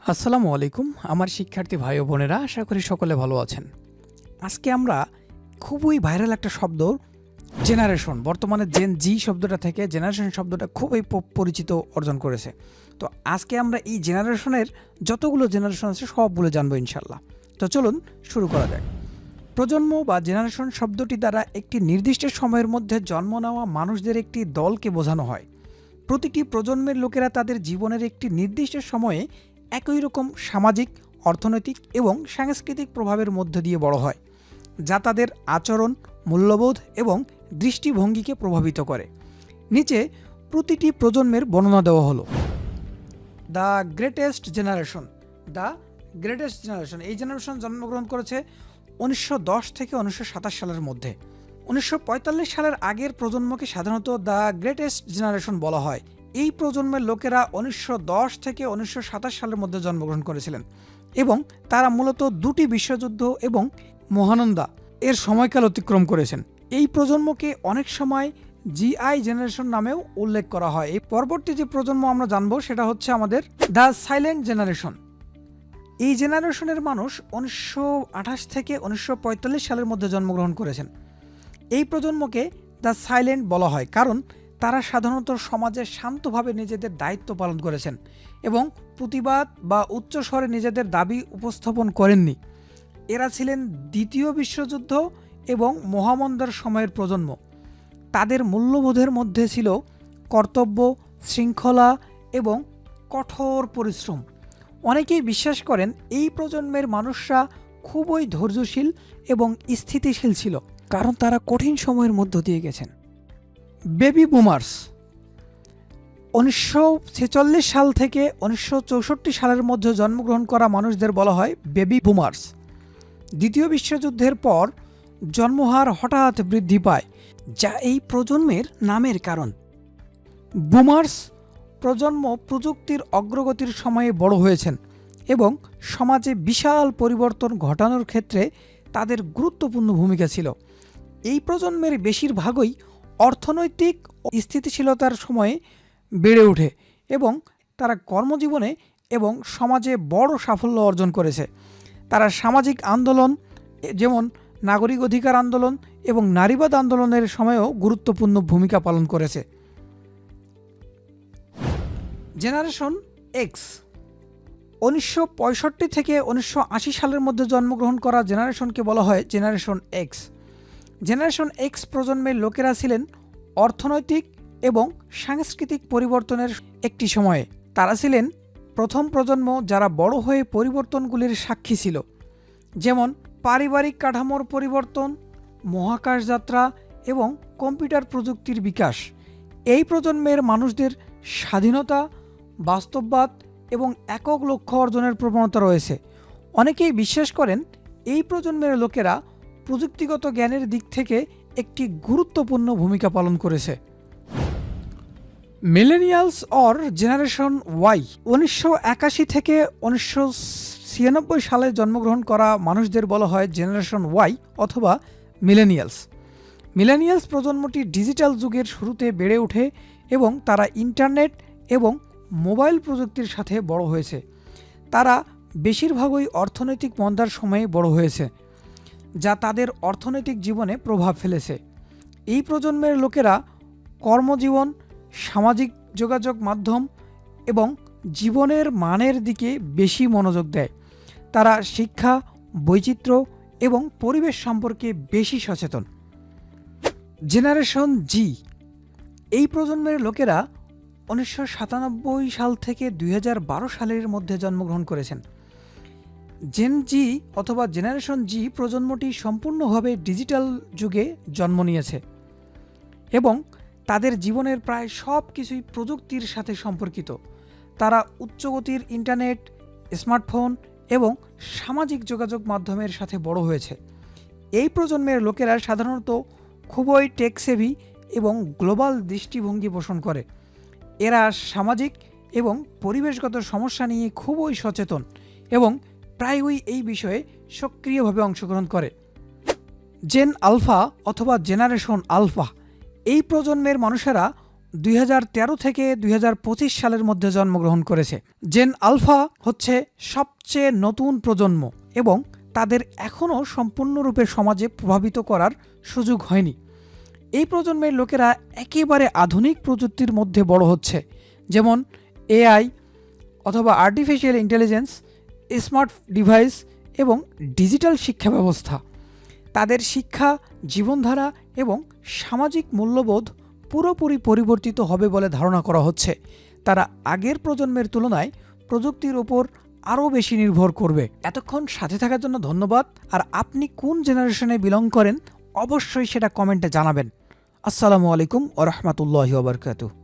আসসালামু আলাইকুম আমার শিক্ষার্থী ভাই ও বোনেরা, আশা করি সকলে ভালো আছেন। আজকে আমরা খুবই ভাইরাল একটা শব্দ জেনারেশন, বর্তমানে জেন জি শব্দটা থেকে জেনারেশন শব্দটা খুবই পরিচিত অর্জন করেছে। তো আজকে আমরা এই জেনারেশনের যতগুলো জেনারেশন আছে সবগুলো জানবো ইনশাল্লাহ। তো চলুন শুরু করা যাক। প্রজন্ম বা জেনারেশন শব্দটি দ্বারা একটি নির্দিষ্ট সময়ের মধ্যে জন্ম নেওয়া মানুষদের একটি দলকে বোঝানো হয়। প্রতিটি প্রজন্মের লোকেরা তাদের জীবনের একটি নির্দিষ্ট সময়ে একই রকম সামাজিক, অর্থনৈতিক এবং সাংস্কৃতিক প্রভাবের মধ্য দিয়ে বড় হয়, যা তাদের আচরণ, মূল্যবোধ এবং দৃষ্টিভঙ্গিকে প্রভাবিত করে। নিচে প্রতিটি প্রজন্মের বর্ণনা দেওয়া হলো। The greatest generation. The greatest generation, এই জেনারেশন জন্মগ্রহণ করেছে 1910 থেকে 1927 সালের মধ্যে। 1945 সালের আগের প্রজন্মকে সাধারণত দ্য গ্রেটেস্ট জেনারেশন বলা হয়। এই প্রজন্মের লোকেরা 1910 থেকে 1927 সালের মধ্যে জন্মগ্রহণ করেছিলেন এবং তারা মূলত দুটি বিশ্বযুদ্ধ এবং মহানন্দা এর সময়কাল অতিক্রম করেছেন। এই প্রজন্মকে অনেক সময় জিআই জেনারেশন নামেও উল্লেখ করা হয়। এই পরবর্তী যে প্রজন্ম আমরা জানবো সেটা হচ্ছে আমাদের দ্য সাইলেন্ট জেনারেশন। এই জেনারেশনের মানুষ 1928 থেকে 1945 সালের মধ্যে জন্মগ্রহণ করেছেন। এই প্রজন্মকে দ্য সাইলেন্ট বলা হয় কারণ তারা সাধারণত সমাজে শান্তভাবে নিজেদের দায়িত্ব পালন করেছেন এবং প্রতিবাদ বা উচ্চস্বরে নিজেদের দাবি উপস্থাপন করেননি। এরা ছিলেন দ্বিতীয় বিশ্বযুদ্ধ এবং মহামন্দার সময়ের প্রজন্ম। তাদের মূল্যবোধের মধ্যে ছিল কর্তব্য, শৃঙ্খলা এবং কঠোর পরিশ্রম। অনেকেই বিশ্বাস করেন এই প্রজন্মের মানুষরা খুবই ধৈর্যশীল এবং স্থিতিশীল ছিল কারণ তারা কঠিন সময়ের মধ্য দিয়ে গেছেন। Baby boomers. 1946 সাল থেকে 1964 সালের মধ্যে জন্মগ্রহণ করা মানুষদের বলা হয় বেবি বুমার্স। দ্বিতীয় বিশ্বযুদ্ধের পর জন্মহার হঠাৎ বৃদ্ধি পায়, যা এই প্রজন্মের নামের কারণ। বুমার্স প্রজন্ম প্রযুক্তির অগ্রগতির সময়ে বড় হয়েছেন এবং সমাজে বিশাল পরিবর্তন ঘটানোর ক্ষেত্রে তাদের গুরুত্বপূর্ণ ভূমিকা ছিল। এই প্রজন্মের বেশিরভাগই অর্থনৈতিক স্থিতিশীলতার সময়ে বেড়ে ওঠে এবং তারা কর্মজীবনে এবং সমাজে বড় সাফল্য অর্জন করেছে। তারা সামাজিক আন্দোলন যেমন নাগরিক অধিকার আন্দোলন এবং নারীবাদ আন্দোলনের সময়েও গুরুত্বপূর্ণ ভূমিকা পালন করেছে। Generation x. 1965 থেকে 1980 সালের মধ্যে জন্মগ্রহণ করা জেনারেশনকে বলা হয় জেনারেশন এক্স। জেনারেশন এক্স প্রজন্মের লোকেরা ছিলেন অর্থনৈতিক এবং সাংস্কৃতিক পরিবর্তনের একটি সময়ে। তারা ছিলেন প্রথম প্রজন্ম যারা বড় হয়ে পরিবর্তনগুলির সাক্ষী ছিল, যেমন পারিবারিক কাঠামোর পরিবর্তন, মহাকাশ যাত্রা এবং কম্পিউটার প্রযুক্তির বিকাশ। এই প্রজন্মের মানুষদের স্বাধীনতা, বাস্তববাদ এবং একক লক্ষ্য অর্জনের প্রবণতা রয়েছে। অনেকেই বিশ্বাস করেন এই প্রজন্মের লোকেরা প্রযুক্তিগত জ্ঞানের দিক থেকে একটি গুরুত্বপূর্ণ ভূমিকা পালন করেছে। Millennials or generation Y. 1981 থেকে 1996 সালে জন্মগ্রহণ করা মানুষদের বলা হয় জেনারেশন ওয়াই অথবা মিলেনিয়ালস। মিলেনিয়ালস প্রজন্মটি ডিজিটাল যুগের শুরুতে বেড়ে ওঠে এবং তারা ইন্টারনেট এবং মোবাইল প্রযুক্তির সাথে বড় হয়েছে। তারা বেশিরভাগই অর্থনৈতিক মন্দার সময়ে বড় হয়েছে, যা তাদের অর্থনৈতিক জীবনে প্রভাব ফেলেছে। এই প্রজন্মের লোকেরা কর্মজীবন, সামাজিক যোগাযোগ মাধ্যম এবং জীবনের মানের দিকে বেশি মনোযোগ দেয়। তারা শিক্ষা, বৈচিত্র্য এবং পরিবেশ সম্পর্কে বেশি সচেতন। জেনারেশন জি। এই প্রজন্মের লোকেরা 1997 সাল থেকে 2012 সালের মধ্যে জন্মগ্রহণ করেছেন। জেন জি অথবা জেনারেশন জি প্রজন্মটি সম্পূর্ণভাবে ডিজিটাল যুগে জন্ম নিয়েছে এবং তাদের জীবনের প্রায় সব কিছুই প্রযুক্তির সাথে সম্পর্কিত। তারা উচ্চগতির ইন্টারনেট, স্মার্টফোন এবং সামাজিক যোগাযোগ মাধ্যমের সাথে বড় হয়েছে। এই প্রজন্মের লোকেরা সাধারণত খুবই টেকসেভি এবং গ্লোবাল দৃষ্টিভঙ্গি পোষণ করে। এরা সামাজিক এবং পরিবেশগত সমস্যা নিয়ে খুবই সচেতন এবং প্রায়ই এই বিষয়ে সক্রিয়ভাবে অংশগ্রহণ করে। জেন আলফা অথবা জেনারেশন আলফা। এই প্রজন্মের মানুষেরা 2013 থেকে 2025 সালের মধ্যে জন্মগ্রহণ করেছে। জেন আলফা হচ্ছে সবচেয়ে নতুন প্রজন্ম এবং তাদের এখনও সম্পূর্ণরূপে সমাজে প্রভাবিত করার সুযোগ হয়নি। এই প্রজন্মের লোকেরা একেবারে আধুনিক প্রযুক্তির মধ্যে বড় হচ্ছে, যেমন এআই অথবা আর্টিফিশিয়াল ইন্টেলিজেন্স, স্মার্ট ডিভাইস এবং ডিজিটাল শিক্ষা ব্যবস্থা। তাদের শিক্ষা, জীবনধারা এবং সামাজিক মূল্যবোধ পুরোপুরি পরিবর্তিত হবে বলে ধারণা করা হচ্ছে। তারা আগের প্রজন্মের তুলনায় প্রযুক্তির ওপর আরও বেশি নির্ভর করবে। এতক্ষণ সাথে থাকার জন্য ধন্যবাদ। আর আপনি কোন জেনারেশনে বিলং করেন অবশ্যই সেটা কমেন্টে জানাবেন। আসসালামু আলাইকুম ওয়া রাহমাতুল্লাহি ওয়া বারাকাতুহু।